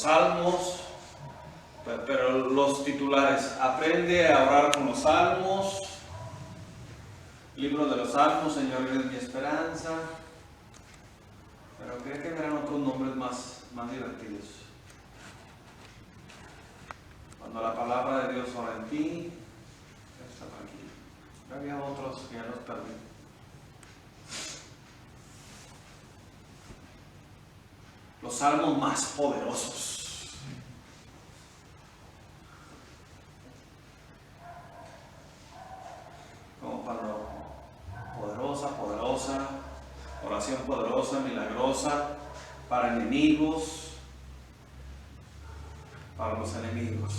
salmos, pero los titulares: aprende a orar con los salmos, libro de los salmos, Señor eres mi esperanza. Pero creo que tendrán otros nombres más divertidos. Cuando la palabra de Dios ora en ti, está tranquilo. Había otros que ya los perdí. Los salmos más poderosos. Como cuando poderosa, oración poderosa, milagrosa, para enemigos, para los enemigos.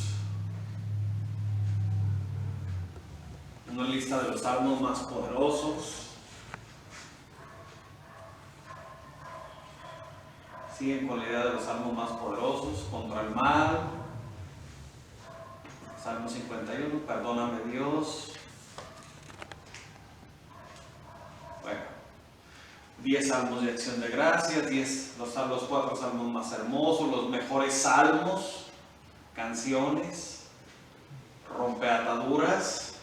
Una lista de los salmos más poderosos. Siguen con la idea de los salmos más poderosos: contra el mal. Salmo 51, perdóname Dios. Bueno, 10 salmos de acción de gracias, 10 los 4 salmos más hermosos, los mejores salmos, canciones, rompeataduras.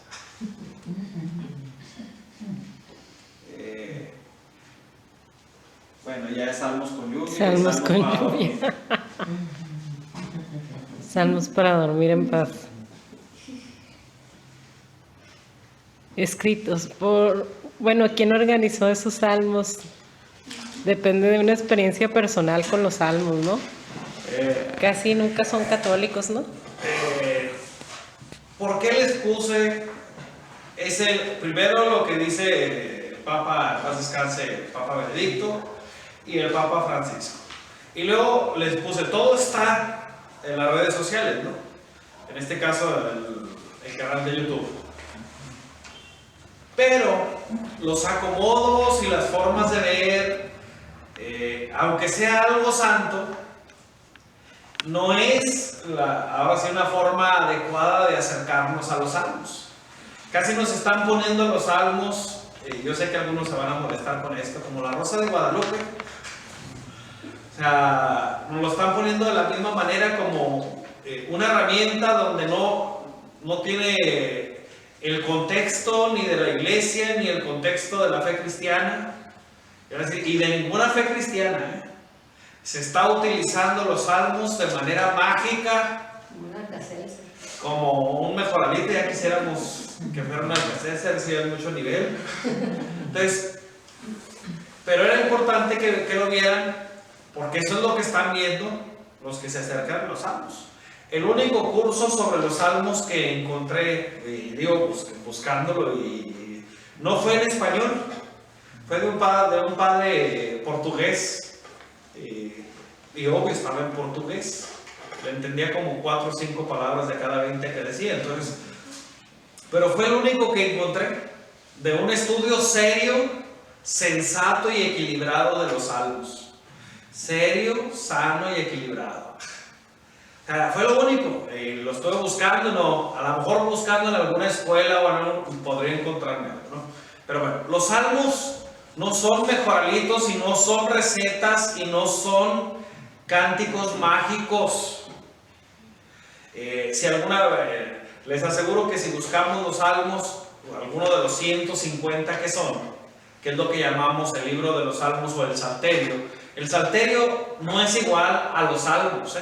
Bueno, ya es salmos con lluvia. Salmos con lluvia. Salmos para dormir en paz. Escritos por, bueno, ¿quién organizó esos salmos? Depende de una experiencia personal con los salmos, ¿no? Casi nunca son católicos, ¿no? ¿Por qué les puse? Es el primero lo que dice el Papa, paz descanse, el Papa Benedicto y el Papa Francisco. Y luego les puse, todo está en las redes sociales, ¿no? En este caso, el canal de YouTube. Pero los acomodos y las formas de ver, aunque sea algo santo, no es ahora sí una forma adecuada de acercarnos a los salmos. Casi nos están poniendo los salmos, yo sé que algunos se van a molestar con esto, como la Rosa de Guadalupe. O sea, nos lo están poniendo de la misma manera como una herramienta donde no tiene el contexto ni de la iglesia ni el contexto de la fe cristiana, y de ninguna fe cristiana. Se está utilizando los salmos de manera mágica, como un mejoralito. Ya quisiéramos que fuera una Alka-Seltzer, si hay mucho nivel. Entonces, pero era importante que lo vieran, porque eso es lo que están viendo los que se acercan a los salmos. El único curso sobre los salmos que encontré, buscándolo, y no fue en español, fue de un padre portugués, y obvio estaba en portugués, le entendía como 4 o 5 palabras de cada 20 que decía. Entonces, pero fue el único que encontré de un estudio serio, sensato y equilibrado de los salmos. Serio, sano y equilibrado. O sea, fue lo único. Lo estuve buscando, no, a lo mejor buscando en alguna escuela o algo, podría encontrarme algo, ¿no? Pero bueno, los salmos no son mejoralitos y no son recetas y no son cánticos mágicos. Les aseguro que si buscamos los salmos, alguno de los 150 que son, que es lo que llamamos el libro de los salmos o el salterio no es igual a los salmos,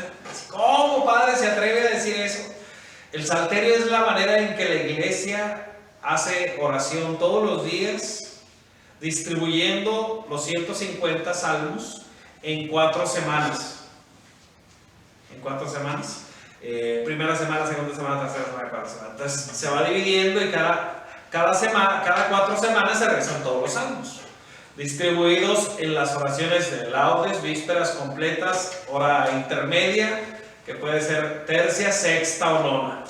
¿Cómo, padre, se atreve a decir eso? El salterio es la manera en que la iglesia hace oración todos los días, distribuyendo los 150 salmos en 4 semanas. En 4 semanas. Primera semana, segunda semana, tercera semana, cuarta semana. Entonces se va dividiendo y cada 4 semanas se rezan todos los salmos, distribuidos en las oraciones de laudes, vísperas completas, hora intermedia, que puede ser tercia, sexta o nona,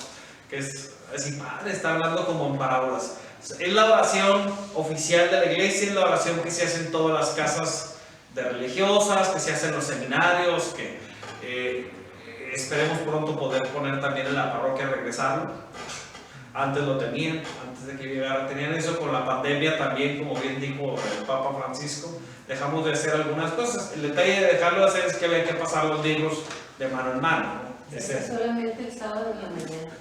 que es así, padre, está hablando como en parábolas. Es la oración oficial de la iglesia, es la oración que se hace en todas las casas de religiosas, que se hace en los seminarios, que esperemos pronto poder poner también en la parroquia, regresarlo. Antes lo tenían, antes de que llegara, tenían eso. Con la pandemia también, como bien dijo el Papa Francisco, dejamos de hacer algunas cosas. El detalle de dejarlo de hacer es que había que pasar los libros de mano en mano, ¿no? Solamente el sábado en la mañana.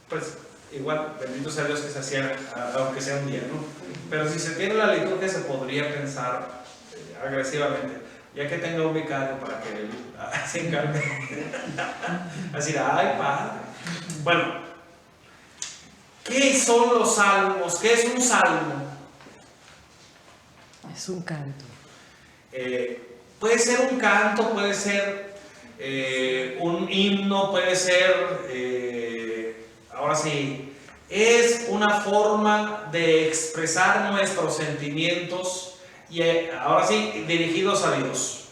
Pues igual, bendito sea Dios que se hacía, aunque sea un día, ¿no? Pero si se tiene la liturgia se podría pensar agresivamente, ya que tenga un vicario para que él se encargue. Así, ay, padre. Bueno, ¿qué son los salmos? ¿Qué es un salmo? Es un canto. Puede ser un canto, puede ser un himno, puede ser, ahora sí, es una forma de expresar nuestros sentimientos y ahora sí, dirigidos a Dios.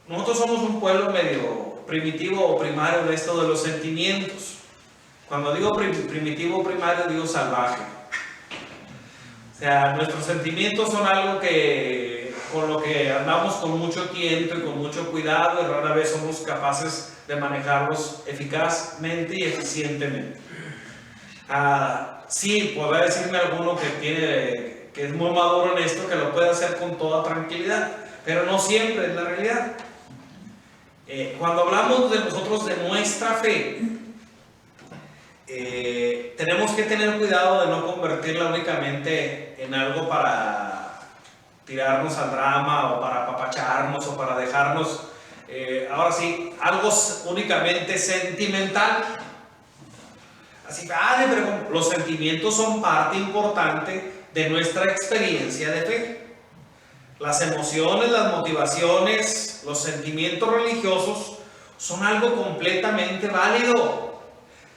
Nosotros somos un pueblo medio primitivo o primario de esto de los sentimientos. Cuando digo primitivo o primario, digo salvaje. O sea, nuestros sentimientos son algo que con lo que andamos con mucho tiempo y con mucho cuidado, y rara vez somos capaces de manejarlos eficazmente y eficientemente. Sí, podrá decirme alguno que es muy maduro en esto, que lo puede hacer con toda tranquilidad, pero no siempre es la realidad. Cuando hablamos de nosotros, de nuestra fe, tenemos que tener cuidado de no convertirla únicamente en algo para tirarnos al drama o para apapacharnos o para dejarnos, ahora sí, algo únicamente sentimental. Así, pero los sentimientos son parte importante de nuestra experiencia de fe. Las emociones, las motivaciones, los sentimientos religiosos son algo completamente válido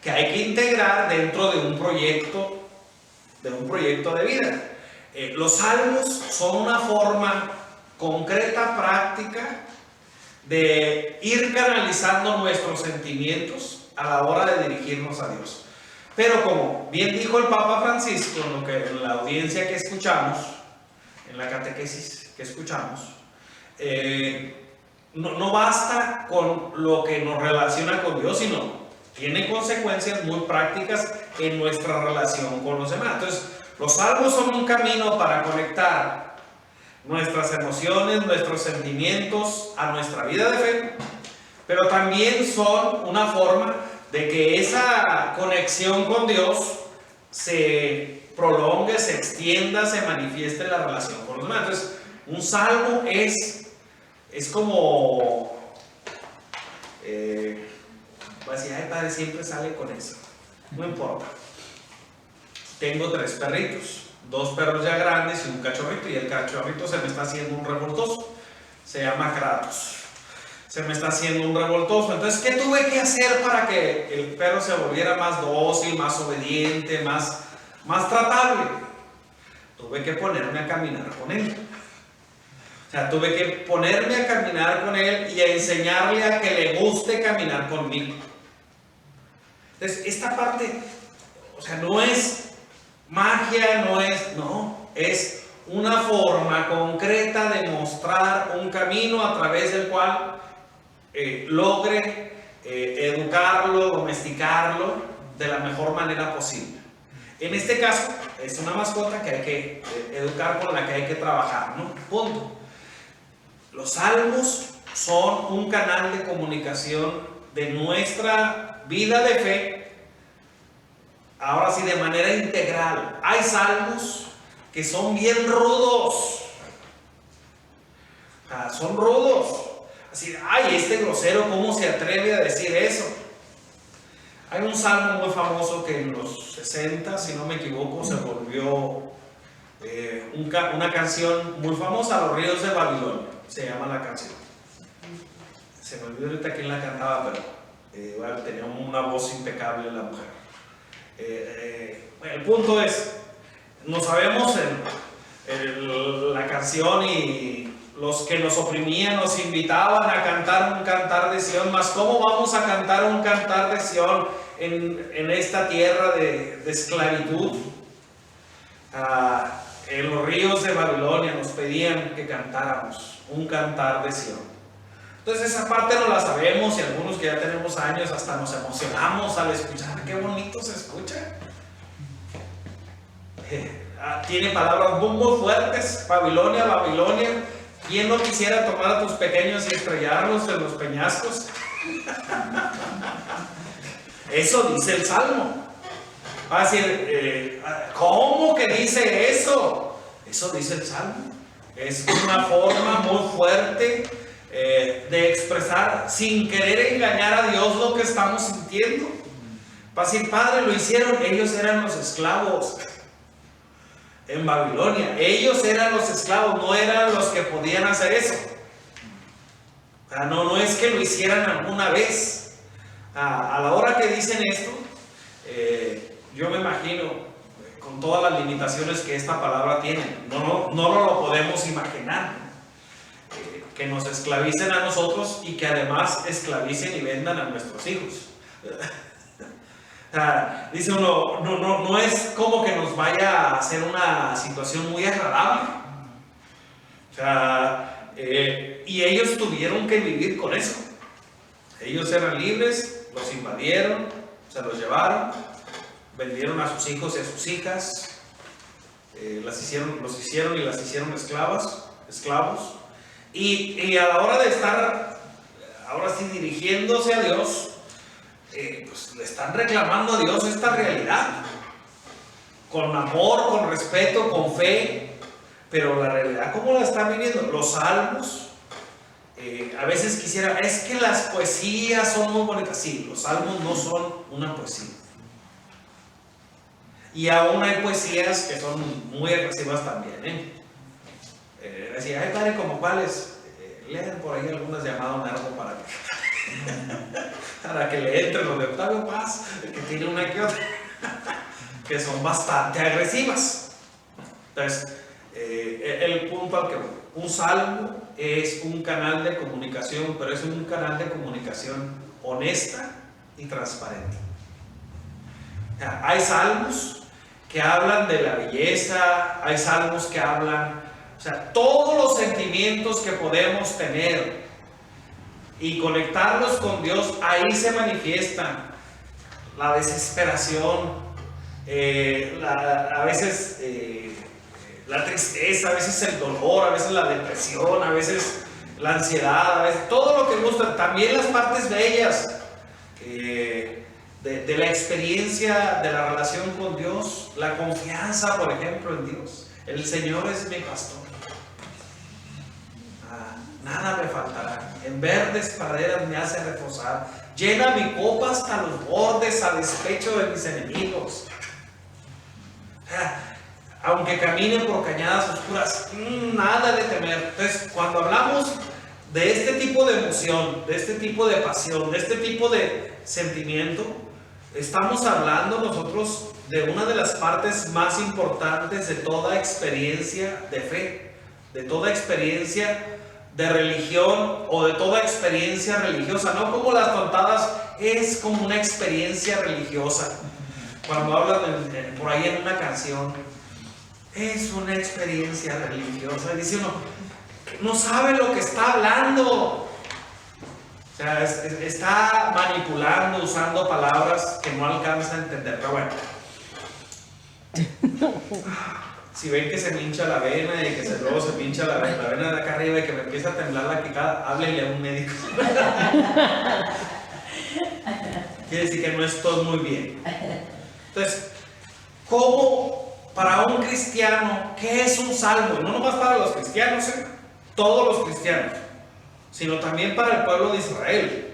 que hay que integrar dentro de un proyecto de vida. Los salmos son una forma concreta, práctica, de ir canalizando nuestros sentimientos a la hora de dirigirnos a Dios. Pero como bien dijo el Papa Francisco en la audiencia que escuchamos, en la catequesis que escuchamos, no basta con lo que nos relaciona con Dios, sino tiene consecuencias muy prácticas en nuestra relación con los demás. Entonces, los salmos son un camino para conectar nuestras emociones, nuestros sentimientos a nuestra vida de fe, pero también son una forma de que esa conexión con Dios se prolongue, se extienda, se manifieste en la relación con los demás. Entonces, un salmo es como va a decir, ay padre, siempre sale con eso. No importa. Tengo 3 perritos, 2 perros ya grandes y un cachorrito, y el cachorrito se me está haciendo un revoltoso. Se llama Kratos. Se me está haciendo un revoltoso. Entonces, ¿qué tuve que hacer para que el perro se volviera más dócil, más obediente, más tratable? Tuve que ponerme a caminar con él. O sea, tuve que ponerme a caminar con él y a enseñarle a que le guste caminar conmigo. Entonces, esta parte, o sea, no es magia, es una forma concreta de mostrar un camino a través del cual logre educarlo, domesticarlo de la mejor manera posible. En este caso, es una mascota que hay que educar, con la que hay que trabajar, ¿no? Punto. Los salmos son un canal de comunicación de nuestra vida de fe, ahora sí, de manera integral. Hay salmos que son bien rudos, son rudos. Así, ay, este grosero, ¿cómo se atreve a decir eso? Hay un salmo muy famoso que en los 60, si no me equivoco, se volvió una canción muy famosa, Los ríos de Babilonia, se llama la canción. Se me olvidó ahorita quién la cantaba, pero igual tenía una voz impecable la mujer. El punto es, no sabemos la canción, y los que nos oprimían nos invitaban a cantar un cantar de Sión, mas ¿cómo vamos a cantar un cantar de Sión en esta tierra de esclavitud? En los ríos de Babilonia nos pedían que cantáramos un cantar de Sión. Entonces esa parte no la sabemos, y algunos que ya tenemos años hasta nos emocionamos al escuchar. ¡Qué bonito se escucha! Tiene palabras muy fuertes. Babilonia, Babilonia, ¿Quién no quisiera tomar a tus pequeños y estrellarlos en los peñascos? Eso dice el Salmo. Va a decir, ¿cómo que dice eso? Eso dice el Salmo. Es una forma muy fuerte de expresar sin querer engañar a Dios lo que estamos sintiendo. Va a decir, Padre, lo hicieron, ellos eran los esclavos en Babilonia. Ellos eran los esclavos, no eran los que podían hacer eso. O sea, no es que lo hicieran alguna vez. A la hora que dicen esto, yo me imagino, con todas las limitaciones que esta palabra tiene, no lo podemos imaginar. Que nos esclavicen a nosotros y que además esclavicen y vendan a nuestros hijos. Dice uno, no es como que nos vaya a hacer una situación muy agradable. O sea, y ellos tuvieron que vivir con eso. Ellos eran libres, los invadieron, se los llevaron, vendieron a sus hijos y a sus hijas, los hicieron y las hicieron esclavos. Y a la hora de estar, ahora sí, dirigiéndose a Dios, pues le están reclamando a Dios esta realidad, con amor, con respeto, con fe, pero la realidad, ¿cómo la están viviendo? Los salmos, a veces quisiera, es que las poesías son muy bonitas. Sí, los salmos no son una poesía. Y aún hay poesías que son muy agresivas también, decía, ay padre, ¿como cuáles? Lean por ahí algunas llamadas Nervo para que le entren los de Octavio Paz, que tiene una que otra, que son bastante agresivas. Entonces, el punto al que un salmo es un canal de comunicación, pero es un canal de comunicación honesta y transparente. Hay salmos que hablan de la belleza, hay salmos que hablan, o sea, todos los sentimientos que podemos tener y conectarlos con Dios, ahí se manifiestan. La desesperación, a veces la tristeza, a veces el dolor, a veces la depresión, a veces la ansiedad, a veces todo lo que gusta, también las partes bellas de la experiencia de la relación con Dios, la confianza, por ejemplo, en Dios. El Señor es mi pastor, nada me faltará. En verdes praderas me hace reposar, llena mi copa hasta los bordes a despecho de mis enemigos. Aunque camine por cañadas oscuras, nada de temer. Entonces, cuando hablamos de este tipo de emoción, de este tipo de pasión, de este tipo de sentimiento, estamos hablando nosotros de una de las partes más importantes de toda experiencia de fe, de toda experiencia de religión o de toda experiencia religiosa. No como las tontadas, es como una experiencia religiosa. Cuando hablan por ahí en una canción, es una experiencia religiosa, dice uno, no sabe lo que está hablando. O sea, está manipulando, usando palabras que no alcanza a entender. Pero bueno, si ven que se me hincha la vena y que luego se me hincha la vena de acá arriba y que me empieza a temblar la quijada, háblenle a un médico. Quiere decir que no estoy muy bien. Entonces, ¿cómo para un cristiano, qué es un salmo? Y no nomás para los cristianos, todos los cristianos, sino también para el pueblo de Israel,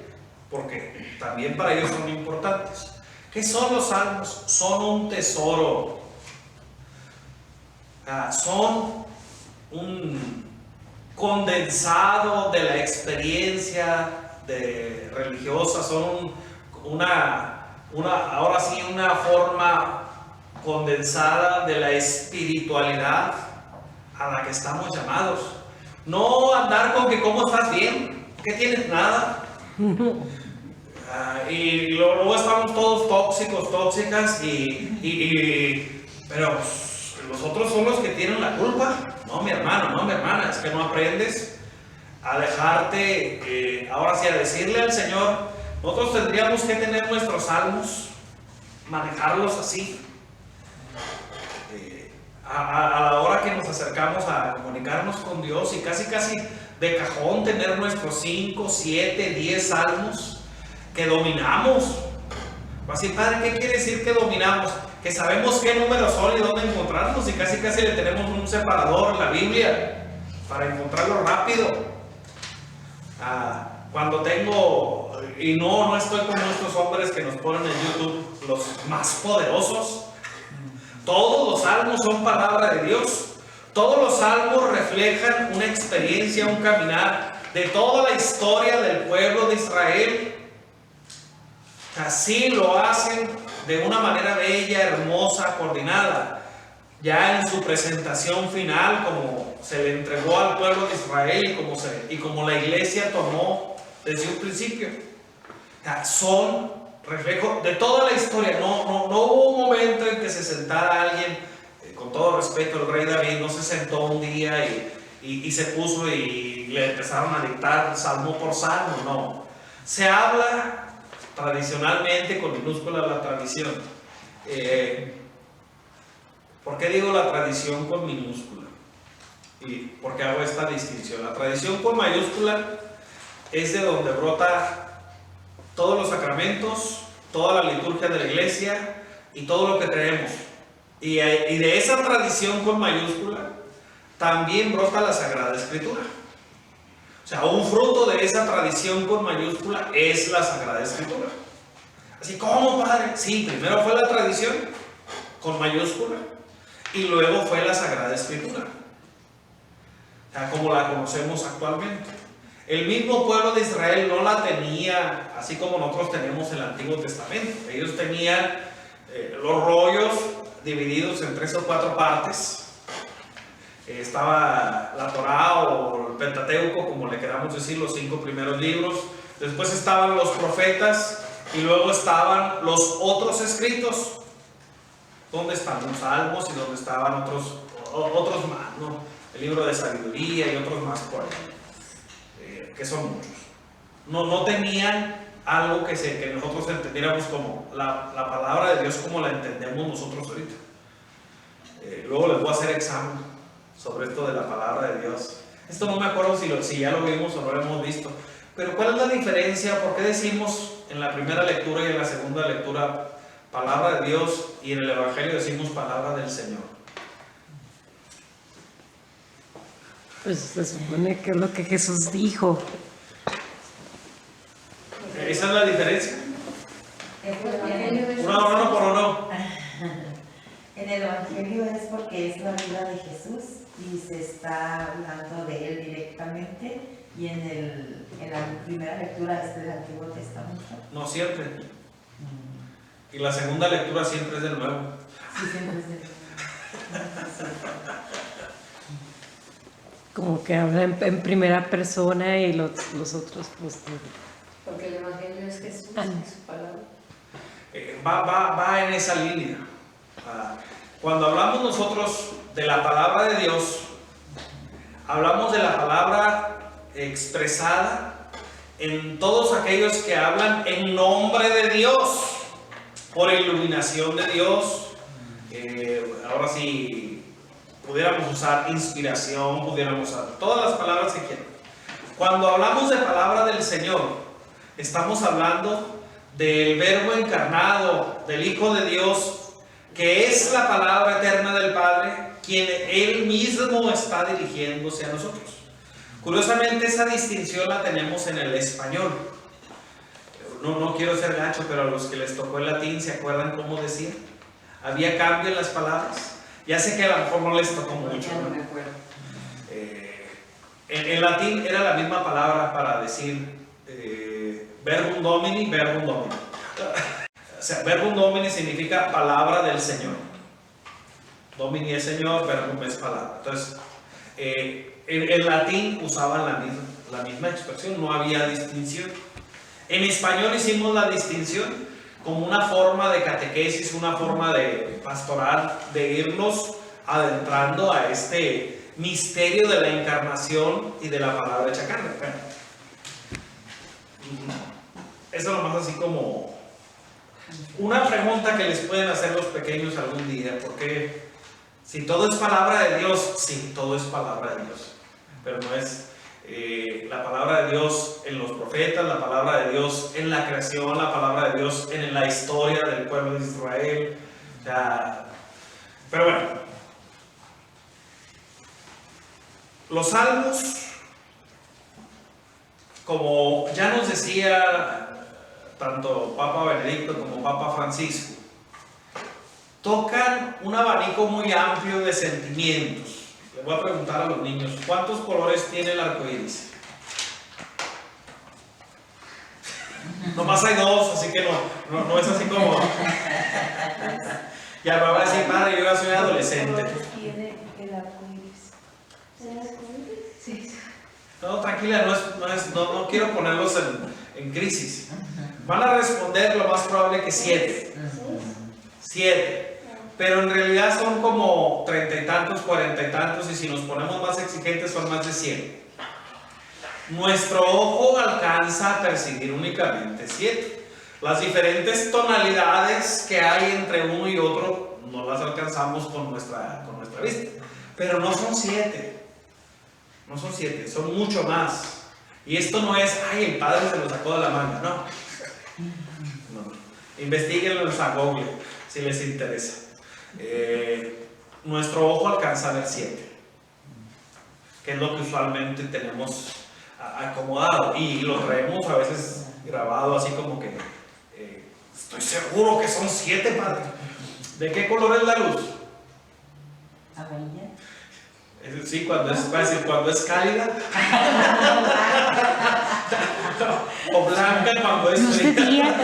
porque también para ellos son importantes. ¿Qué son los salmos? Son un tesoro. Son un condensado de la experiencia religiosa, son ahora sí, una forma condensada de la espiritualidad a la que estamos llamados. No andar con que cómo estás bien, que tienes nada. Y luego estamos todos tóxicos, tóxicas, pero los otros son los que tienen la culpa. No, mi hermano, no, mi hermana, es que no aprendes a dejarte, ahora sí, a decirle al Señor. Nosotros tendríamos que tener nuestros salmos, manejarlos así. a la hora que nos acercamos a comunicarnos con Dios y casi de cajón tener nuestros 5, 7, 10 salmos que dominamos. Así, padre, ¿qué quiere decir que dominamos? Que sabemos qué números son y dónde encontrarlos y casi le tenemos un separador en la Biblia para encontrarlo rápido. Cuando tengo, y no estoy como estos hombres que nos ponen en YouTube, los más poderosos. Todos los salmos son palabra de Dios. Todos los salmos reflejan una experiencia, un caminar de toda la historia del pueblo de Israel. Así lo hacen de una manera bella, hermosa, coordinada. Ya en su presentación final, como se le entregó al pueblo de Israel y como la iglesia tomó desde un principio. Son reflejo de toda la historia. No hubo un momento en que se sentara alguien, con todo respeto, el rey David no se sentó un día y se puso y le empezaron a dictar salmo por salmo. No. Se habla tradicionalmente, con minúscula la tradición. ¿Por qué digo la tradición con minúscula? ¿Y por qué hago esta distinción? La tradición con mayúscula es de donde brota todos los sacramentos, toda la liturgia de la iglesia y todo lo que creemos. Y de esa tradición con mayúscula también brota la Sagrada Escritura. O sea, un fruto de esa tradición con mayúscula es la Sagrada Escritura. Así, ¿cómo, padre? Sí, primero fue la tradición con mayúscula y luego fue la Sagrada Escritura, o sea, como la conocemos actualmente. El mismo pueblo de Israel no la tenía así como nosotros tenemos el Antiguo Testamento. Ellos tenían los rollos divididos en 3 o 4 partes. Estaba la Torá o el Pentateuco, como le queramos decir, los 5 primeros libros. Después estaban los profetas y luego estaban los otros escritos, donde están los salmos y donde estaban otros más, ¿no? El libro de sabiduría y otros más por ahí, que son muchos. No tenían algo que nosotros entendiéramos como la palabra de Dios como la entendemos nosotros ahorita. Luego les voy a hacer examen sobre esto de la palabra de Dios. Esto no me acuerdo si ya lo vimos o no lo hemos visto. Pero ¿cuál es la diferencia? ¿Por qué decimos en la primera lectura y en la segunda lectura palabra de Dios y en el Evangelio decimos palabra del Señor? Pues se supone que es lo que Jesús dijo. ¿Esa es la diferencia? Uno por uno. En el Evangelio es porque es la vida de Jesús y se está hablando de él directamente, y en la primera lectura es del Antiguo Testamento. No siempre. Y la segunda lectura siempre es del Nuevo. Sí, siempre es del Nuevo. Como que habla en primera persona y los otros pues... Porque el Evangelio es Jesús y su palabra. Va en esa línea. Cuando hablamos nosotros de la palabra de Dios, hablamos de la palabra expresada en todos aquellos que hablan en nombre de Dios, por iluminación de Dios. Ahora sí, pudiéramos usar inspiración, pudiéramos usar todas las palabras que quieran. Cuando hablamos de palabra del Señor, estamos hablando del Verbo encarnado, del Hijo de Dios, que es la palabra eterna del Padre, quien Él mismo está dirigiéndose a nosotros. Curiosamente, esa distinción la tenemos en el español. No quiero ser gacho, pero a los que les tocó el latín, ¿se acuerdan cómo decía? ¿Había cambio en las palabras? Ya sé que a lo mejor no les tocó mucho, Ya no ¿no? me acuerdo. En latín era la misma palabra para decir verbum domini, verbum domini. O sea, verbum domini significa palabra del Señor. Domini es Señor, verbum es palabra. Entonces, en latín usaban la misma expresión, no había distinción. En español hicimos la distinción como una forma de catequesis, una forma de pastoral, de irnos adentrando a este misterio de la encarnación y de la palabra hecha carne. Eso nomás así como una pregunta que les pueden hacer los pequeños algún día, porque Si todo es palabra de Dios, sí, todo es palabra de Dios. Pero no es la palabra de Dios en los profetas, la palabra de Dios en la creación, la palabra de Dios en la historia del pueblo de Israel. O sea, pero bueno, los salmos, como ya nos decía tanto Papa Benedicto como Papa Francisco, tocan un abanico muy amplio de sentimientos. Les voy a preguntar a los niños, ¿cuántos colores tiene el arco iris? Nomás hay dos, así que no es así como... Ya me va a decir, padre, yo ya soy adolescente. Tiene el arco iris. ¿El arco iris? Sí. No, tranquila, no quiero ponerlos en crisis. Van a responder lo más probable que 7. 7. Pero en realidad son como 30 y tantos, 40 y tantos, y si nos ponemos más exigentes son más de 100. Nuestro ojo alcanza a percibir únicamente 7. Las diferentes tonalidades que hay entre uno y otro no las alcanzamos con nuestra vista. Pero no son 7. No son 7, son mucho más. Y esto no es, ay, el padre se lo sacó de la manga, no. Investíguenlo en Google si les interesa. Nuestro ojo alcanza a ver 7, que es lo que usualmente tenemos acomodado, y lo traemos a veces grabado así como que estoy seguro que son 7, padre. ¿De qué color es la luz? Amarilla. Sí, cuando es cálida. O blanca cuando es fría.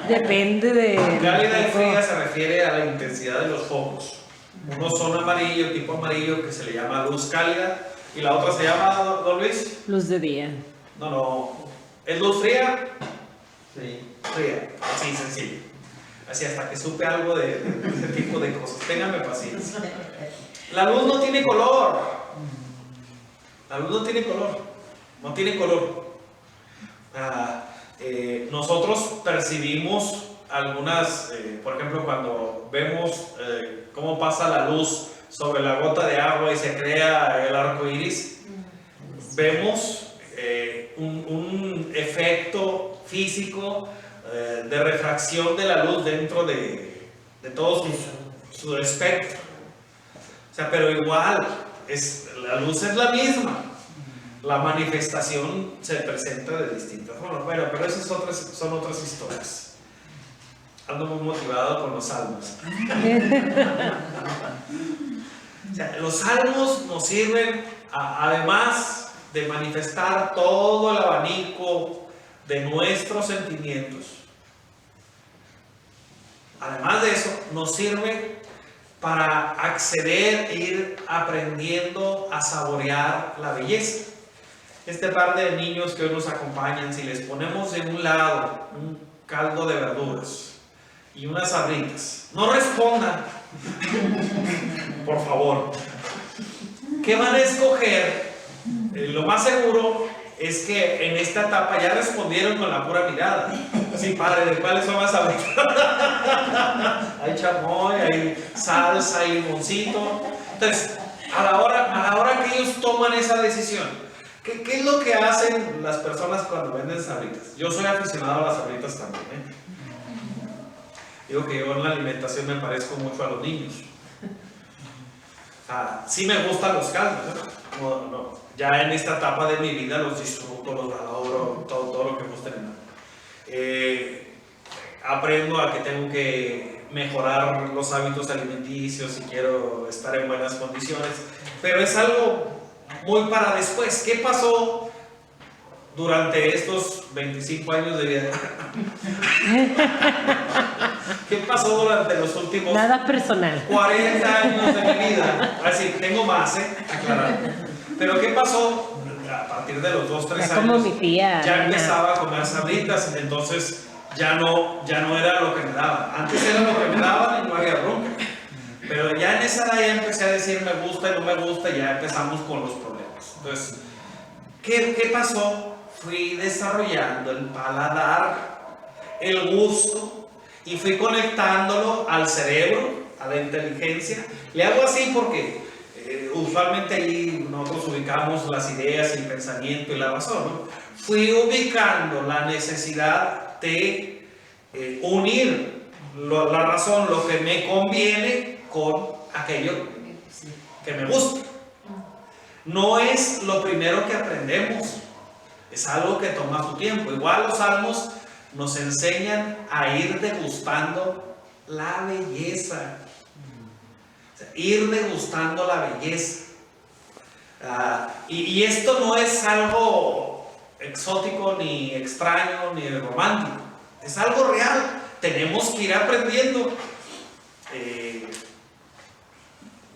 Depende de... Cálida y fría se refiere a la intensidad de los focos. Unos son amarillo, tipo amarillo, que se le llama luz cálida, y la otra se llama, ¿don Luis? Luz de día. No. ¿Es luz fría? Sí. Fría, así sencillo. Así hasta que supe algo de ese tipo de cosas. Ténganme paciencia. La luz no tiene color. La luz no tiene color. No tiene color. Nosotros percibimos algunas, por ejemplo, cuando vemos cómo pasa la luz sobre la gota de agua y se crea el arco iris, vemos un efecto físico de refracción de la luz dentro de todo su espectro. O sea, pero igual, la luz es la misma. La manifestación se presenta de distintas formas. Bueno, pero esas son otras historias. Ando muy motivado con los salmos. O sea, los salmos nos sirven, además de manifestar todo el abanico de nuestros sentimientos. Además de eso, nos sirve para acceder e ir aprendiendo a saborear la belleza. Este par de niños que hoy nos acompañan, si les ponemos de un lado un caldo de verduras y unas sabritas, no respondan, por favor. ¿Qué van a escoger? Lo más seguro es que en esta etapa ya respondieron con la pura mirada. Sí, padre, ¿de cuáles son las sabritas? Hay chamoy, hay salsa, hay limoncito. Entonces, a la hora que ellos toman esa decisión, ¿qué es lo que hacen las personas cuando venden sabritas? Yo soy aficionado a las sabritas también, ¿eh? Digo que yo en la alimentación me parezco mucho a los niños. Sí me gustan los caldos, ¿no? Ya en esta etapa de mi vida los disfruto, los valoro, todo lo que gusten. Aprendo a que tengo que mejorar los hábitos alimenticios si quiero estar en buenas condiciones, pero es algo muy para después. ¿Qué pasó durante estos 25 años de vida? ¿Qué pasó durante los últimos Nada personal. 40 años de mi vida? Así, tengo más, aclarar. Pero ¿qué pasó? A partir de los 2-3 años, como mi tía, ya empezaba a comer sabritas, entonces ya no era lo que me daban. Antes era lo que me daban y no había bronca. Pero ya en esa edad ya empecé a decir me gusta y no me gusta, y ya empezamos con los problemas. Entonces, ¿qué pasó? Fui desarrollando el paladar, el gusto, y fui conectándolo al cerebro, a la inteligencia. Le hago así porque usualmente ahí nosotros ubicamos las ideas, el pensamiento y la razón, ¿no? Fui ubicando la necesidad de unir la razón, lo que me conviene, con aquello que me gusta. No es lo primero que aprendemos, es algo que toma su tiempo. Igual los salmos nos enseñan a ir degustando la belleza. O sea, ir degustando la belleza. Y esto no es algo exótico, ni extraño, ni romántico. Es algo real. Tenemos que ir aprendiendo.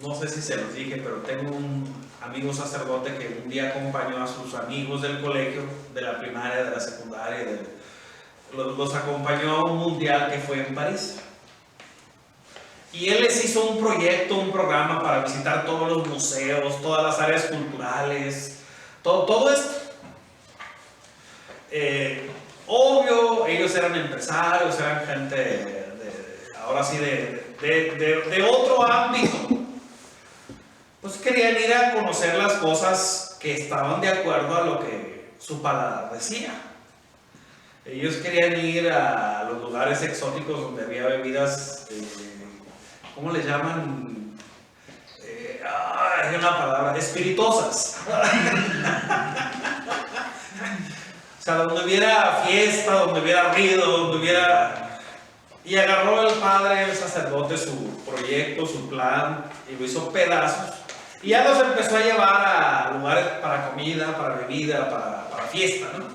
No sé si se los dije, pero tengo un amigo sacerdote que un día acompañó a sus amigos del colegio, de la primaria, de la secundaria, los acompañó a un mundial que fue en París. Y él les hizo un proyecto, un programa para visitar todos los museos, todas las áreas culturales, todo esto. Obvio, ellos eran empresarios, eran gente ahora sí de otro ámbito. Pues querían ir a conocer las cosas que estaban de acuerdo a lo que su paladar decía. Ellos querían ir a los lugares exóticos donde había bebidas, ¿cómo le llaman? Hay una palabra, espirituosas. O sea, donde hubiera fiesta, donde hubiera ruido, donde hubiera... Y agarró el padre, el sacerdote, su proyecto, su plan, y lo hizo pedazos. Y ya los empezó a llevar a lugares para comida, para bebida, para fiesta, ¿no?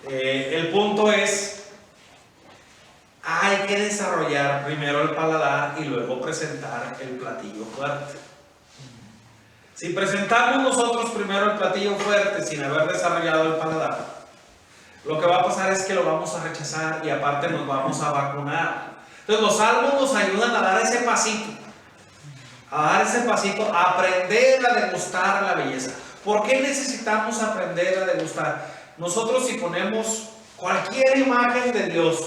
El punto es, hay que desarrollar primero el paladar y luego presentar el platillo fuerte. Si presentamos nosotros primero el platillo fuerte sin haber desarrollado el paladar, lo que va a pasar es que lo vamos a rechazar y aparte nos vamos a vacunar. Entonces los salmos nos ayudan a dar ese pasito, a aprender a degustar la belleza. ¿Por qué necesitamos aprender a degustar? Nosotros, si ponemos cualquier imagen de Dios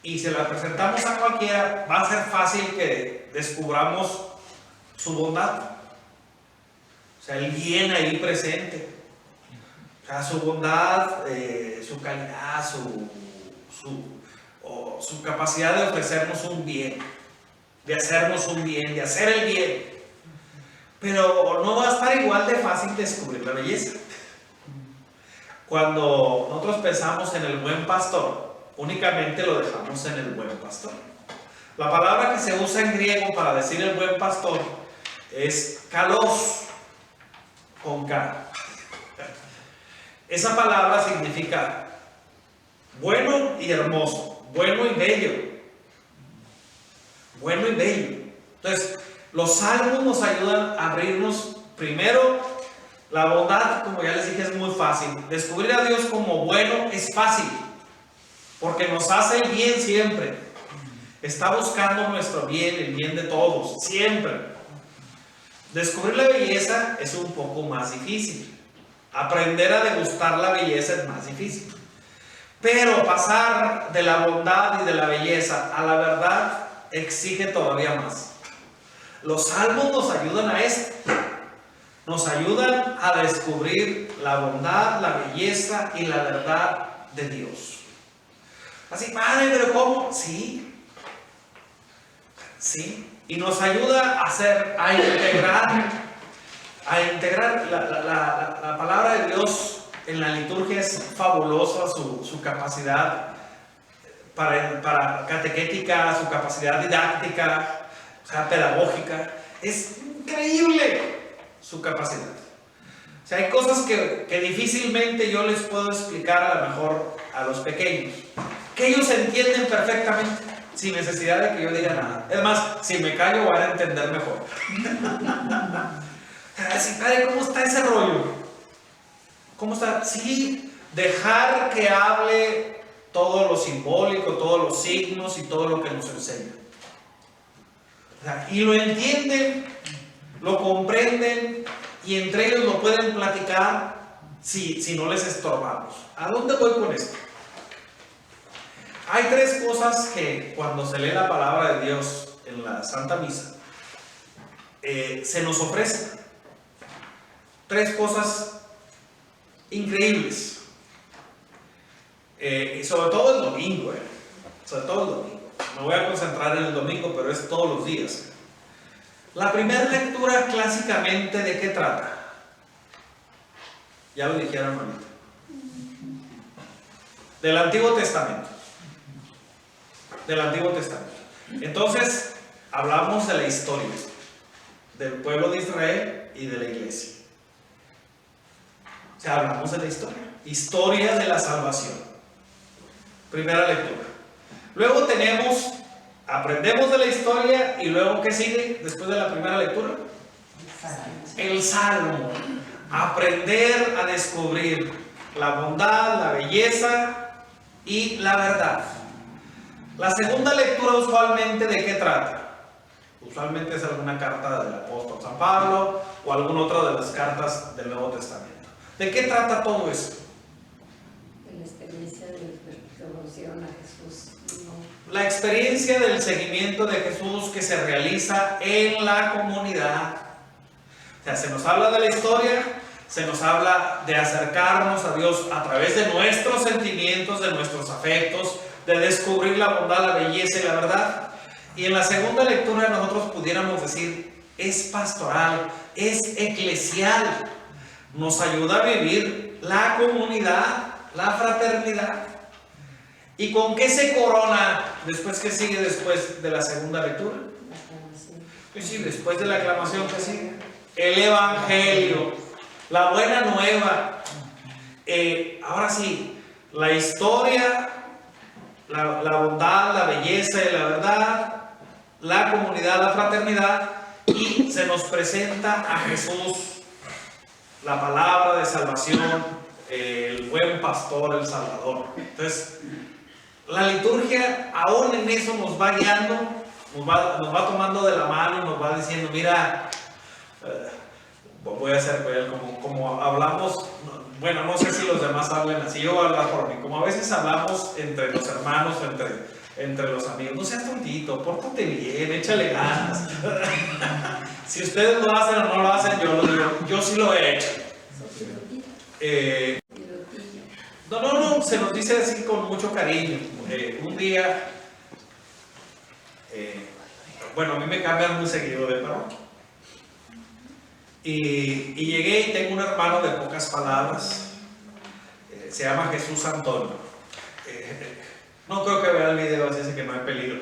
y se la presentamos a cualquiera, va a ser fácil que descubramos su bondad, o sea, el bien ahí presente, o sea, su bondad, su calidad, su capacidad de ofrecernos un bien, de hacernos un bien, de hacer el bien. Pero no va a estar igual de fácil descubrir la belleza. Cuando nosotros pensamos en el buen pastor, únicamente lo dejamos en el buen pastor. La palabra que se usa en griego para decir el buen pastor es kalos, con K. Esa palabra significa bueno y hermoso, bueno y bello. Bueno y bello. Entonces, los salmos nos ayudan a abrirnos primero. La bondad, como ya les dije, es muy fácil. Descubrir a Dios como bueno es fácil, porque nos hace el bien siempre. Está buscando nuestro bien, el bien de todos, siempre. Descubrir la belleza es un poco más difícil. Aprender a degustar la belleza es más difícil. Pero pasar de la bondad y de la belleza a la verdad exige todavía más. Los salmos nos ayudan a esto. Nos ayudan a descubrir la bondad, la belleza y la verdad de Dios. Así, padre, pero ¿cómo? Sí. Sí. Y nos ayuda a integrar la palabra de Dios en la liturgia. Es fabulosa su capacidad para catequética, su capacidad didáctica, o sea, pedagógica. Es increíble su capacidad. O sea, hay cosas que difícilmente yo les puedo explicar a lo mejor a los pequeños, que ellos entienden perfectamente, sin necesidad de que yo diga nada. Es más, si me callo van a entender mejor. Así, padre, ¿cómo está ese rollo? ¿Cómo está? Sí, dejar que hable todo lo simbólico, todos los signos y todo lo que nos enseña. Y lo entienden, lo comprenden y entre ellos lo pueden platicar si no les estorbamos. ¿A dónde voy con esto? Hay tres cosas que cuando se lee la palabra de Dios en la Santa Misa se nos ofrecen. Tres cosas increíbles. Y sobre todo el domingo, sobre todo el domingo. Me voy a concentrar en el domingo, pero es todos los días. La primera lectura clásicamente, ¿de qué trata? Ya lo dijeron ahorita. Del Antiguo Testamento. Del Antiguo Testamento. Entonces, hablamos de la historia del pueblo de Israel y de la iglesia. O sea, hablamos de la historia. Historia de la salvación. Primera lectura. Luego aprendemos de la historia y luego, ¿qué sigue después de la primera lectura? El Salmo. Aprender a descubrir la bondad, la belleza y la verdad. La segunda lectura usualmente, ¿de qué trata? Usualmente es alguna carta del apóstol San Pablo o alguna otra de las cartas del Nuevo Testamento. ¿De qué trata todo eso? De la experiencia de devoción a Jesús. La experiencia del seguimiento de Jesús que se realiza en la comunidad. O sea, se nos habla de la historia, se nos habla de acercarnos a Dios a través de nuestros sentimientos, de nuestros afectos, de descubrir la bondad, la belleza y la verdad. Y en la segunda lectura nosotros pudiéramos decir, es pastoral, es eclesial. Nos ayuda a vivir la comunidad, la fraternidad. ¿Y con qué se corona después que sigue después de la segunda lectura? La aclamación. Pues sí, después de la aclamación que sigue. El Evangelio, la buena nueva. Ahora sí, la historia, la bondad, la belleza y la verdad, la comunidad, la fraternidad, y se nos presenta a Jesús, la palabra de salvación, el buen pastor, el Salvador. Entonces, la liturgia aún en eso nos va guiando, nos va tomando de la mano, nos va diciendo, mira, voy a hacer como hablamos, bueno, no sé si los demás hablan así, yo voy a hablar por mí, como a veces hablamos entre los hermanos, entre los amigos, no seas tontito, pórtate bien, échale ganas. Si ustedes lo hacen o no lo hacen, yo lo digo, yo sí lo he hecho. No, se nos dice así con mucho cariño. Un día, bueno, a mí me cambian muy seguido de parroquia. Y llegué y tengo un hermano de pocas palabras, se llama Jesús Antonio. No creo que vea el video, así que no hay peligro.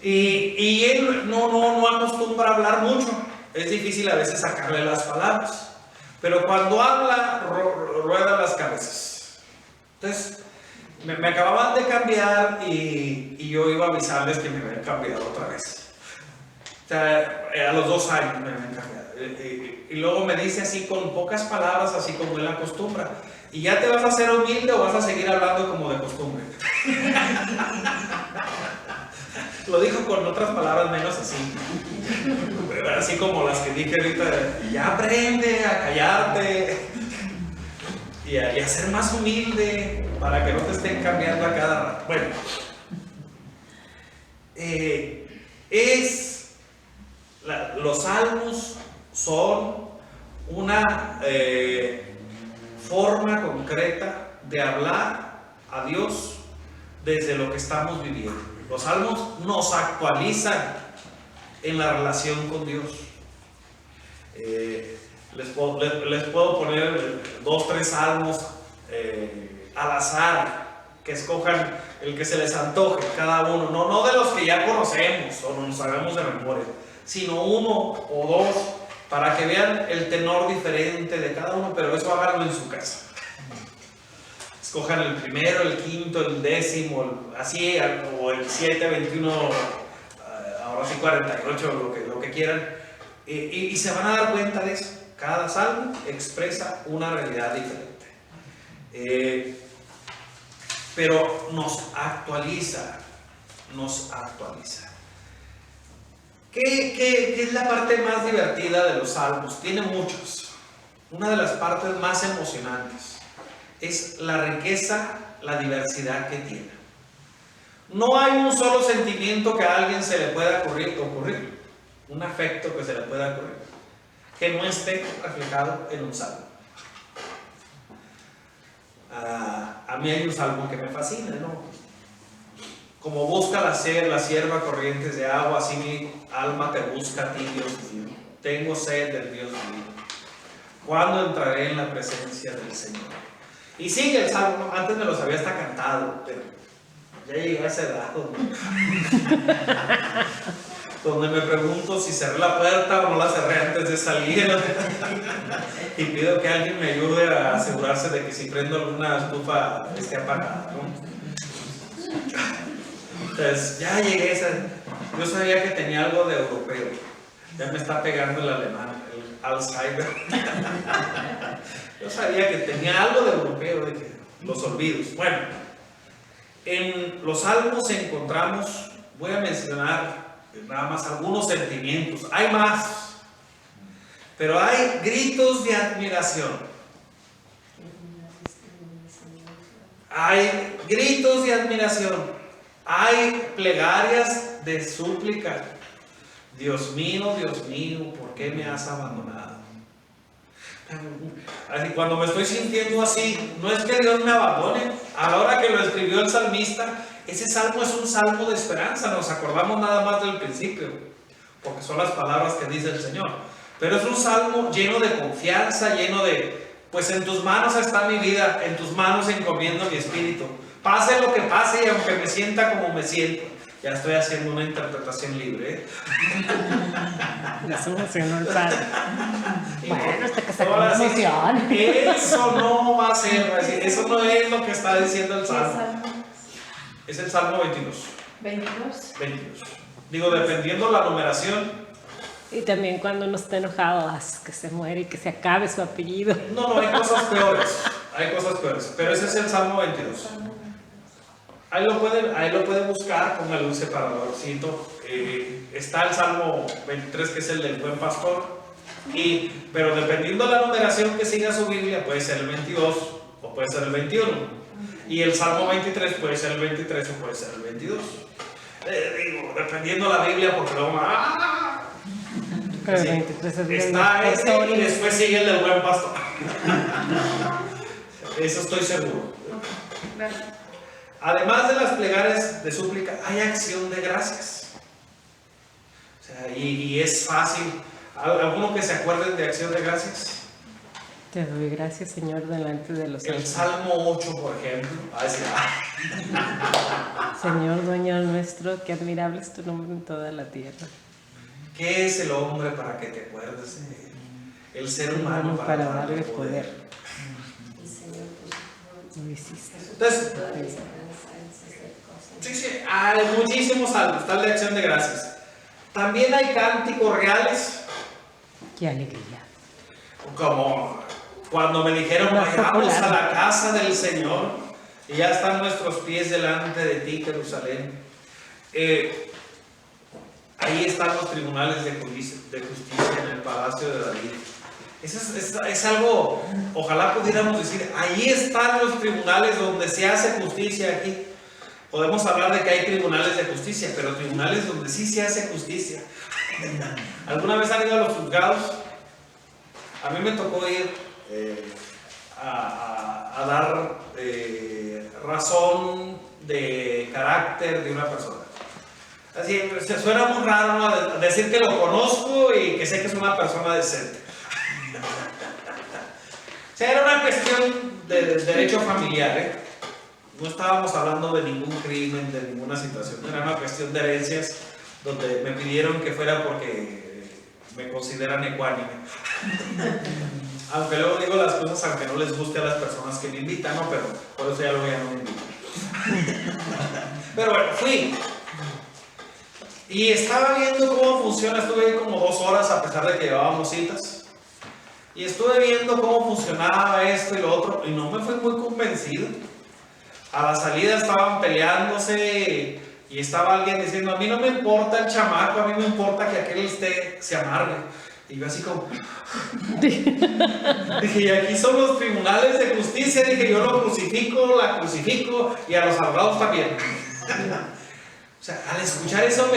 Y él no acostumbra a hablar mucho, es difícil a veces sacarle las palabras, pero cuando habla, rueda las cabezas. Entonces, me acababan de cambiar y yo iba a avisarles que me habían cambiado otra vez. O sea, a los 2 años me habían cambiado. Y luego me dice así con pocas palabras, así como él acostumbra. ¿Y ya te vas a hacer humilde o vas a seguir hablando como de costumbre? Lo dijo con otras palabras menos así. Así como las que dije ahorita. Ya aprende a callarte. Y a ser más humilde para que no te estén cambiando a cada rato. Bueno. Los salmos son una forma concreta de hablar a Dios desde lo que estamos viviendo. Los salmos nos actualizan en la relación con Dios. Les puedo poner 2, 3 salmos al azar, que escojan el que se les antoje cada uno, no de los que ya conocemos o nos sabemos de memoria, sino 1 o 2 para que vean el tenor diferente de cada uno, pero eso háganlo en su casa. Escojan el primero, el quinto, el décimo, así, o el 7, 21, ahora sí 48, lo que quieran, y se van a dar cuenta de eso. Cada salmo expresa una realidad diferente, pero nos actualiza. ¿Qué es la parte más divertida de los salmos? Tiene muchos. Una de las partes más emocionantes es la riqueza, la diversidad que tiene. No hay un solo sentimiento que a alguien se le pueda ocurrir, un afecto que se le pueda ocurrir, que no esté reflejado en un salmo. A mí hay un salmo que me fascina, ¿no? Como busca la sierva corrientes de agua, así mi alma te busca a ti, Dios mío. Tengo sed del Dios mío. ¿Cuándo entraré en la presencia del Señor? Y sigue el salmo, antes me los había hasta cantado, pero ya llegué a esa edad donde me pregunto si cerré la puerta o no la cerré antes de salir. Y pido que alguien me ayude a asegurarse de que si prendo alguna estufa esté apagada, ¿no? Entonces, ya llegué a esa. Yo sabía que tenía algo de europeo. Ya me está pegando el alemán, el Alzheimer. Yo sabía que tenía algo de europeo, de que los olvidos. Bueno, en los salmos encontramos, voy a mencionar nada más algunos sentimientos. Hay más, pero hay gritos de admiración. Hay gritos de admiración. Hay plegarias de súplica. Dios mío, ¿por qué me has abandonado? Así, cuando me estoy sintiendo así, no es que Dios me abandone. A la hora que lo escribió el salmista, ese salmo es un salmo de esperanza. Nos acordamos nada más del principio, porque son las palabras que dice el Señor. Pero es un salmo lleno de confianza, lleno de, pues en tus manos está mi vida, en tus manos encomiendo mi espíritu. Pase lo que pase y aunque me sienta como me siento. Ya estoy haciendo una interpretación libre, ¿eh? Ya se emocionó el padre. Bueno, hasta que se ahora sí, emoción. eso no va a ser, eso no es lo que está diciendo el salmo. Es el salmo 22. 22. Digo, dependiendo la numeración. Y también cuando uno está enojado, que se muere y que se acabe su apellido. No, hay cosas peores. Hay cosas peores. Pero ese es el salmo 22. Ahí lo puede buscar, póngale un separadorcito. Está el Salmo 23, que es el del buen pastor. Pero dependiendo de la numeración que siga su Biblia, puede ser el 22 o puede ser el 21. Y el Salmo 23 puede ser el 23 o puede ser el 22. Digo, dependiendo de la Biblia, porque luego... Pero el 23 es está ese y después sigue el del buen pastor. Eso estoy seguro. Además de las plegarias de súplica, hay acción de gracias. O sea, y es fácil. ¿Alguno que se acuerden de acción de gracias? Te doy gracias, Señor, delante de los El Salmo 8, por ejemplo. Señor, dueño nuestro, qué admirable es tu nombre en toda la tierra. ¿Qué es el hombre para que te acuerdes de él? El ser humano para darle poder. Lo hiciste. Entonces, sí, hay muchísimos salmos, tal de acción de gracias. También hay cánticos reales. Qué alegría. Como cuando me dijeron, vayamos a la casa del Señor y ya están nuestros pies delante de ti, Jerusalén. Ahí están los tribunales de justicia en el palacio de David. Es algo, ojalá pudiéramos decir, ahí están los tribunales donde se hace justicia aquí. Podemos hablar de que hay tribunales de justicia, pero tribunales donde sí se hace justicia. ¿Alguna vez han ido a los juzgados? A mí me tocó ir a dar razón de carácter de una persona. Así, se suena muy raro, ¿no? Decir que lo conozco y que sé que es una persona decente. O sea, era una cuestión de derecho familiar, ¿eh? No estábamos hablando de ningún crimen, de ninguna situación. Era una cuestión de herencias donde me pidieron que fuera porque me consideran ecuánime. Aunque luego digo las cosas aunque no les guste a las personas que me invitan, ¿no? Pero por eso ya luego ya no me invitan. Pero bueno, fui. Y estaba viendo cómo funciona, estuve ahí como 2 horas a pesar de que llevábamos citas. Y estuve viendo cómo funcionaba esto y lo otro y no me fui muy convencido. A la salida estaban peleándose y estaba alguien diciendo, a mí no me importa el chamaco, a mí me importa que aquel se amargue. Y yo así como... Dije, y aquí son los tribunales de justicia. Dije, yo lo crucifico, la crucifico y a los abogados también. O sea, al escuchar eso,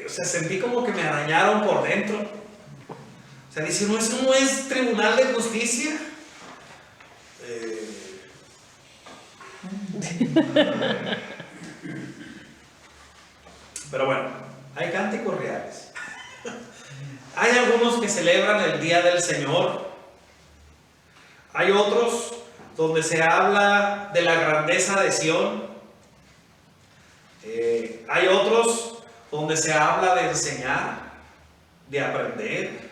sentí como que me arañaron por dentro. O sea, dice, no, eso no es tribunal de justicia. Pero bueno, hay cánticos reales. Hay algunos que celebran el Día del Señor. Hay otros donde se habla de la grandeza de Sión. Hay otros donde se habla de enseñar, de aprender.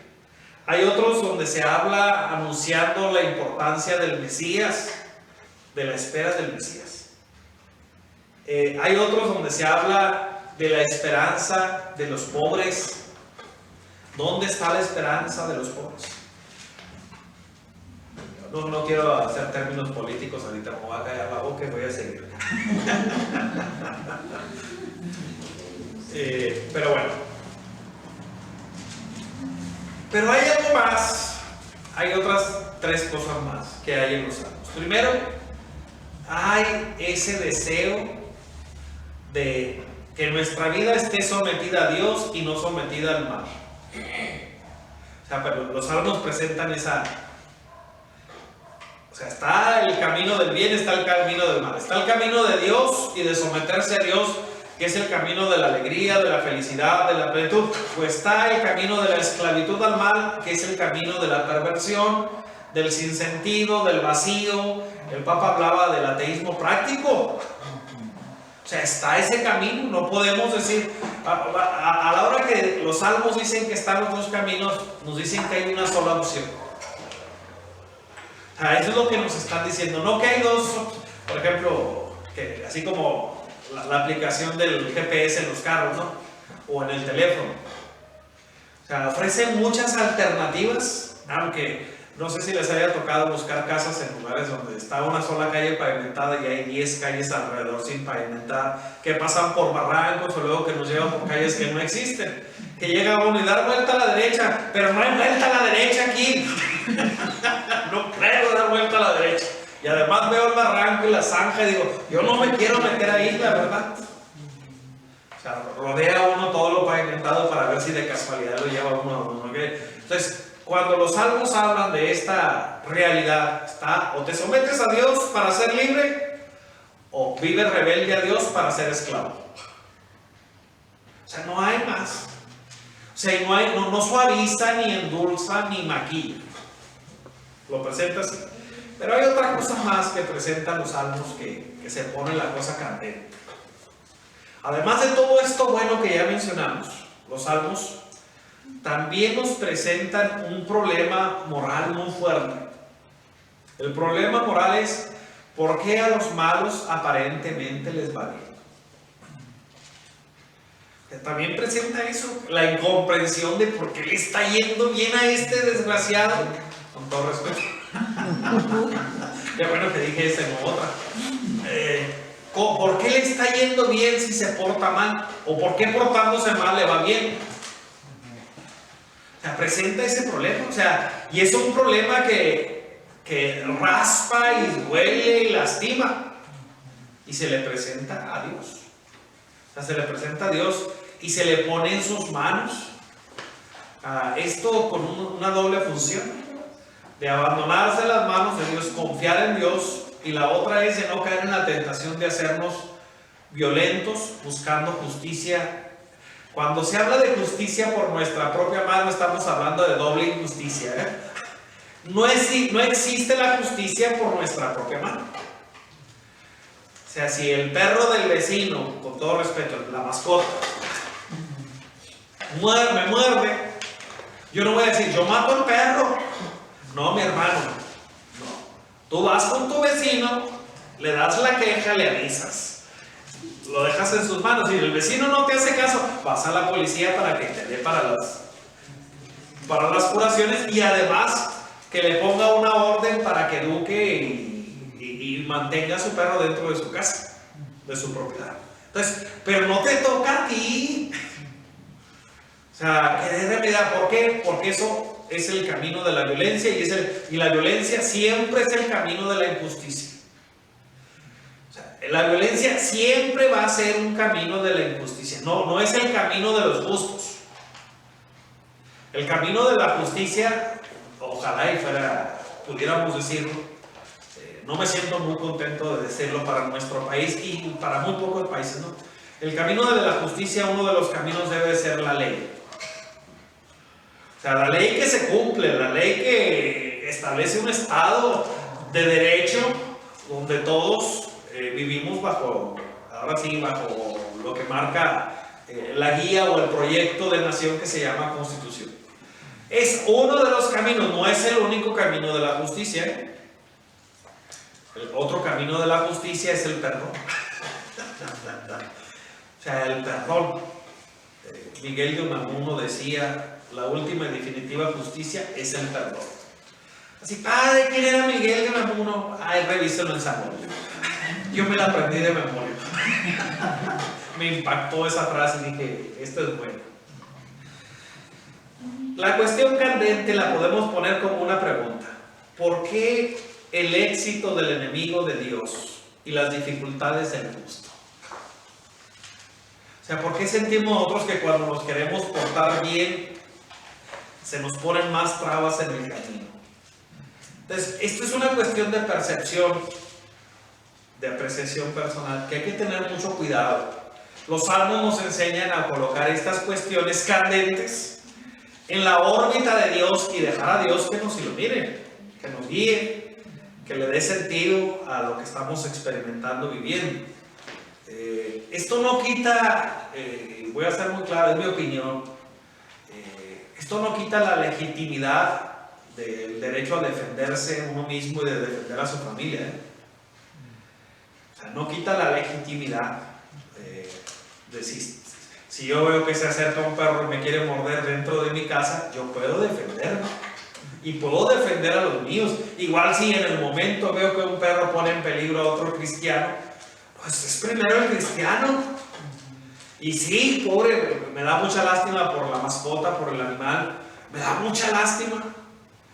Hay otros donde se habla anunciando la importancia del Mesías, de la espera del Mesías. Hay otros donde se habla de la esperanza de los pobres. ¿Dónde está la esperanza de los pobres? No quiero hacer términos políticos ahorita, me voy a callar la boca y voy a seguir. Pero bueno. Pero hay algo más. Hay otras 3 cosas más que hay en los salmos. Primero, hay ese deseo de que nuestra vida esté sometida a Dios y no sometida al mal. O sea, pero los salmos presentan esa... O sea, está el camino del bien, está el camino del mal. Está el camino de Dios y de someterse a Dios, que es el camino de la alegría, de la felicidad, de la plenitud. O está el camino de la esclavitud al mal, que es el camino de la perversión, del sinsentido, del vacío. El Papa hablaba del ateísmo práctico. O sea, está ese camino. No podemos decir, a la hora que los salmos dicen que están los 2 caminos, nos dicen que hay una sola opción. O sea, eso es lo que nos están diciendo. No que hay 2, por ejemplo, que así como la aplicación del GPS en los carros, ¿no? O en el teléfono. O sea, ofrecen muchas alternativas, aunque no sé si les haya tocado buscar casas en lugares donde está una sola calle pavimentada y hay 10 calles alrededor sin pavimentar, que pasan por barrancos o luego que nos llevan por calles que no existen, que llega uno y dar vuelta a la derecha, pero no hay vuelta a la derecha aquí. No puedo dar vuelta a la derecha. Y además veo el barranco y la zanja y digo, yo no me quiero meter ahí, la verdad. O sea, rodea uno todo lo pavimentado para ver si de casualidad lo lleva uno a uno, ¿okay? Entonces, cuando los salmos hablan de esta realidad, está, o te sometes a Dios para ser libre, o vives rebelde a Dios para ser esclavo. O sea, no hay más. O sea, no suaviza, ni endulza, ni maquilla. Lo presenta así. Pero hay otra cosa más que presentan los salmos que se pone la cosa candente. Además de todo esto bueno que ya mencionamos, los salmos también nos presentan un problema moral muy fuerte. El problema moral es ¿por qué a los malos aparentemente les va bien? También presenta eso, la incomprensión de por qué le está yendo bien a este desgraciado, con todo respeto. Qué bueno que dije ese, no otra. ¿Por qué le está yendo bien si se porta mal? ¿O por qué portándose mal le va bien? O sea, presenta ese problema. O sea, y es un problema que raspa y duele y lastima. Y se le presenta a Dios. O sea, se le presenta a Dios y se le pone en sus manos. Esto con una doble función. De abandonarse en las manos de Dios, confiar en Dios. Y la otra es de no caer en la tentación de hacernos violentos, buscando justicia. Cuando se habla de justicia por nuestra propia mano, estamos hablando de doble injusticia, ¿eh? No existe la justicia por nuestra propia mano. O sea, si el perro del vecino, con todo respeto, la mascota, me muerde, yo no voy a decir, yo mato al perro. No, mi hermano. No. Tú vas con tu vecino, le das la queja, le avisas. Lo dejas en sus manos. Si el vecino no te hace caso, vas a la policía para que te dé para las curaciones y además que le ponga una orden para que eduque y mantenga a su perro dentro de su casa, de su propiedad. Entonces, pero no te toca a ti. O sea, que dé remediar. ¿Por qué? Porque eso es el camino de la violencia y la violencia siempre es el camino de la injusticia. O sea, la violencia siempre va a ser un camino de la injusticia, no es el camino de los justos. El camino de la justicia, ojalá y pudiéramos decirlo, no me siento muy contento de decirlo para nuestro país y para muy pocos países, ¿no? El camino de la justicia, uno de los caminos debe ser la ley. O sea, la ley que se cumple, la ley que establece un estado de derecho donde todos vivimos bajo lo que marca la guía o el proyecto de nación que se llama Constitución. Es uno de los caminos, no es el único camino de la justicia, ¿eh? El otro camino de la justicia es el perdón. O sea, el perdón. Miguel de Unamuno decía, la última y definitiva justicia es el perdón. Así, padre, ¿quién era Miguel de Unamuno? Ay, revíselo en Samuel. Yo me la aprendí de memoria. Me impactó esa frase y dije, esto es bueno. La cuestión candente la podemos poner como una pregunta. ¿Por qué el éxito del enemigo de Dios y las dificultades del justo? O sea, ¿por qué sentimos nosotros que cuando nos queremos portar bien se nos ponen más trabas en el camino? Entonces, esto es una cuestión de percepción, de apreciación personal, que hay que tener mucho cuidado. Los salmos nos enseñan a colocar estas cuestiones candentes en la órbita de Dios y dejar a Dios que nos ilumine, que nos guíe, que le dé sentido a lo que estamos experimentando, viviendo. Esto no quita, voy a ser muy claro, es mi opinión, esto no quita la legitimidad del derecho a defenderse uno mismo y de defender a su familia. O sea, no quita la legitimidad de si yo veo que se acerca un perro y me quiere morder dentro de mi casa, yo puedo defenderme y puedo defender a los míos. Igual si en el momento veo que un perro pone en peligro a otro cristiano, pues es primero el cristiano. Y sí, pobre, me da mucha lástima por la mascota, por el animal, me da mucha lástima,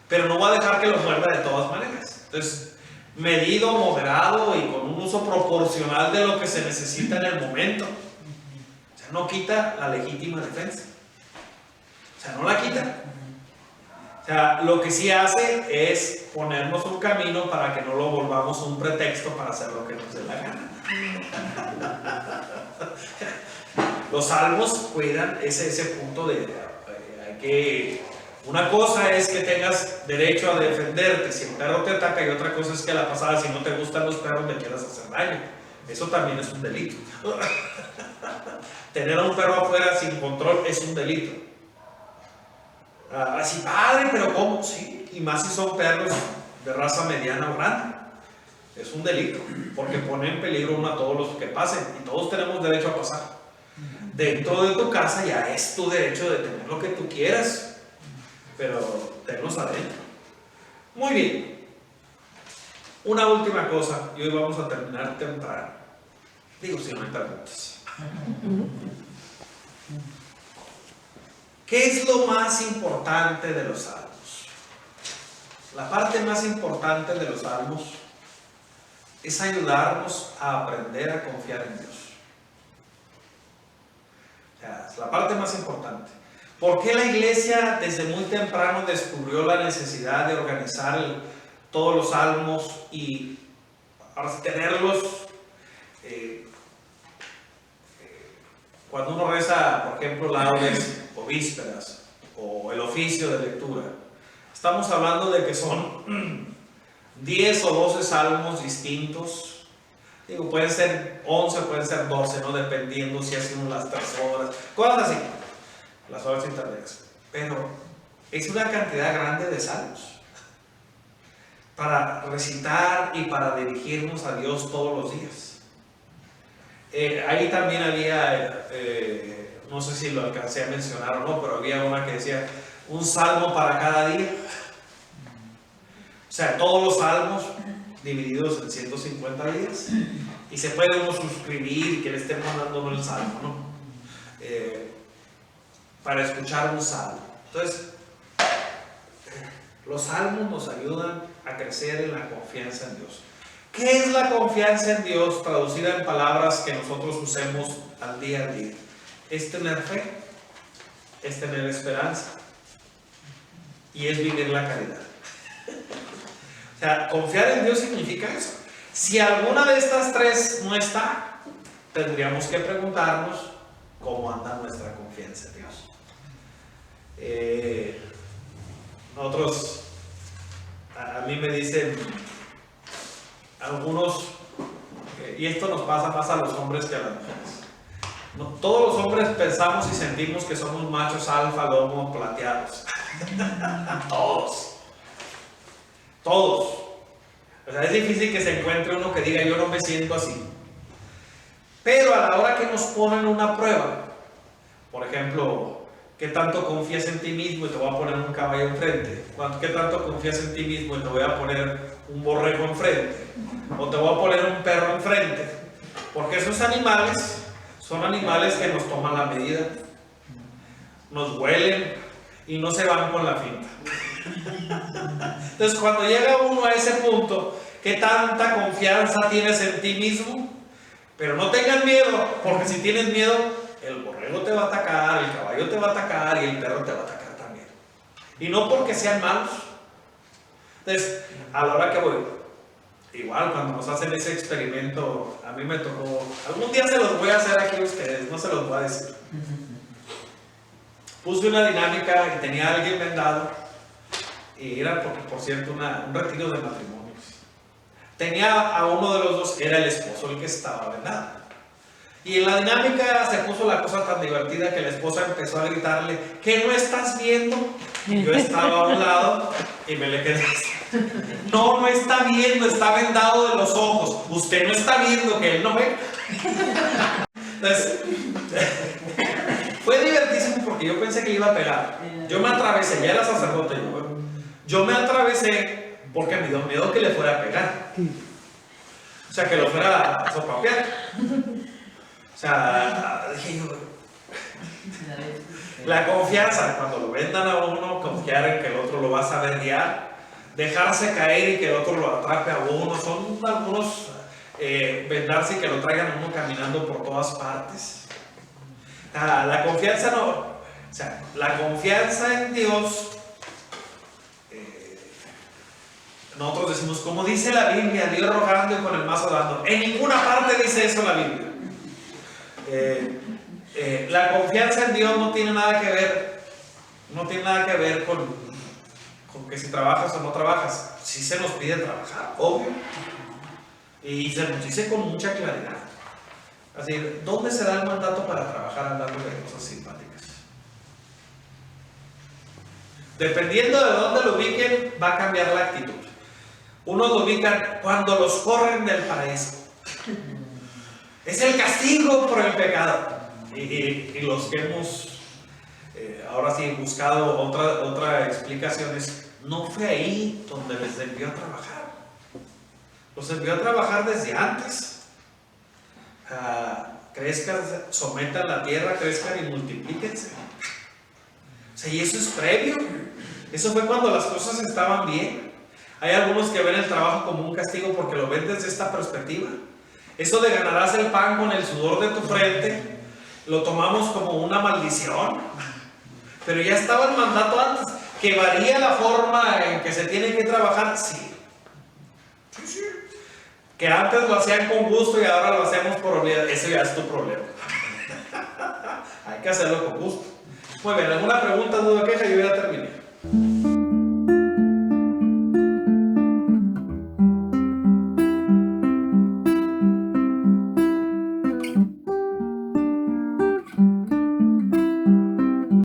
pero no voy a dejar que lo muerda de todas maneras. Entonces, medido, moderado y con un uso proporcional de lo que se necesita en el momento. O sea, no quita la legítima defensa. O sea, no la quita. O sea, lo que sí hace es ponernos un camino para que no lo volvamos un pretexto para hacer lo que nos dé la gana. Los salmos cuidan ese punto de que una cosa es que tengas derecho a defenderte si el perro te ataca, y otra cosa es que a la pasada, si no te gustan los perros, le quieras hacer daño. Eso también es un delito. Tener a un perro afuera sin control es un delito. Así, padre, pero ¿cómo? Sí, y más si son perros de raza mediana o grande. Es un delito, porque pone en peligro uno a todos los que pasen, y todos tenemos derecho a pasar. Dentro de tu casa ya es tu derecho de tener lo que tú quieras, pero tenlos adentro. Muy bien. Una última cosa, y hoy vamos a terminar temprano. Digo, si no hay preguntas. ¿Qué es lo más importante de los salmos? La parte más importante de los salmos es ayudarnos a aprender a confiar en Dios. O sea, es la parte más importante. ¿Por qué la iglesia desde muy temprano descubrió la necesidad de organizar todos los salmos y tenerlos? Cuando uno reza, por ejemplo, laudes o vísperas o el oficio de lectura, estamos hablando de que son 10 o 12 salmos distintos. Digo, pueden ser 11, pueden ser 12, ¿no? Dependiendo si hacemos las 3 horas, cosas así, las horas intermedias. Pero es una cantidad grande de salmos para recitar y para dirigirnos a Dios todos los días. Ahí también había, no sé si lo alcancé a mencionar o no, pero había una que decía un salmo para cada día. O sea, todos los salmos divididos en 150 días, y se puede uno suscribir y que le estén mandando uno el salmo, ¿no? para escuchar un salmo. Entonces, los salmos nos ayudan a crecer en la confianza en Dios. ¿Qué es la confianza en Dios traducida en palabras que nosotros usemos al día a día? Es tener fe, es tener esperanza y es vivir la caridad. O sea, confiar en Dios significa eso. Si alguna de estas tres no está, tendríamos que preguntarnos cómo anda nuestra confianza en Dios. Nosotros, a mí me dicen algunos, y esto nos pasa más a los hombres que a las mujeres. No, todos los hombres pensamos y sentimos que somos machos alfa, lomos, plateados. Todos. O sea, es difícil que se encuentre uno que diga yo no me siento así. Pero a la hora que nos ponen una prueba, por ejemplo, ¿qué tanto confías en ti mismo y te voy a poner un caballo enfrente? ¿Qué tanto confías en ti mismo y te voy a poner un borrego enfrente? ¿O te voy a poner un perro enfrente? Porque esos animales son animales que nos toman la medida, nos huelen y no se van con la finta. Entonces, cuando llega uno a ese punto, ¿qué tanta confianza tienes en ti mismo? Pero no tengan miedo, porque si tienes miedo, el borrego te va a atacar, el caballo te va a atacar y el perro te va a atacar también. Y no porque sean malos. Entonces, a la hora que voy, igual cuando nos hacen ese experimento, a mí me tocó, algún día se los voy a hacer aquí a ustedes, no se los voy a decir. Puse una dinámica y tenía a alguien vendado, y era, por cierto, un retiro de matrimonios. Tenía a uno de los dos, era el esposo el que estaba vendado. Y en la dinámica se puso la cosa tan divertida que la esposa empezó a gritarle, ¿qué no estás viendo? Y yo estaba a un lado y me le quedé así. No, no está viendo, está vendado de los ojos. Usted no está viendo que él no ve. Entonces, fue divertísimo porque yo pensé que le iba a pegar. Yo me atravesé, ya era sacerdote. Yo me atravesé porque me dio miedo que le fuera a pegar. O sea, que lo fuera a sopapear. O sea, dije yo, la confianza, cuando lo vendan a uno, confiar en que el otro lo va a saber guiar, dejarse caer y que el otro lo atrape a uno, son algunos vendarse y que lo traigan a uno caminando por todas partes. La confianza no, o sea, la confianza en Dios, nosotros decimos, como dice la Biblia, Dios rogando y con el mazo dando. En ninguna parte dice eso la Biblia. La confianza en Dios no tiene nada que ver con que si trabajas o no trabajas. Sí se nos pide trabajar, obvio, y se nos dice con mucha claridad. Así, ¿dónde se da el mandato para trabajar hablando de cosas simpáticas? Dependiendo de dónde lo ubiquen, va a cambiar la actitud. Unos lo ubican cuando los corren del paraíso. Es el castigo por el pecado. Y los que hemos ahora sí buscado otra explicación es, no fue ahí donde les envió a trabajar. Los envió a trabajar desde antes. Crezcan, sometan la tierra, crezcan y multiplíquense. O sea, y eso es previo. Eso fue cuando las cosas estaban bien. Hay algunos que ven el trabajo como un castigo porque lo ven desde esta perspectiva. Eso de ganarás el pan con el sudor de tu frente, lo tomamos como una maldición. Pero ya estaba el mandato antes. ¿Que varía la forma en que se tiene que trabajar? Sí. Sí. Que antes lo hacían con gusto y ahora lo hacemos por obligación. Eso ya es tu problema. Hay que hacerlo con gusto. Muy bien, ¿alguna pregunta, duda, queja? Yo voy a terminar.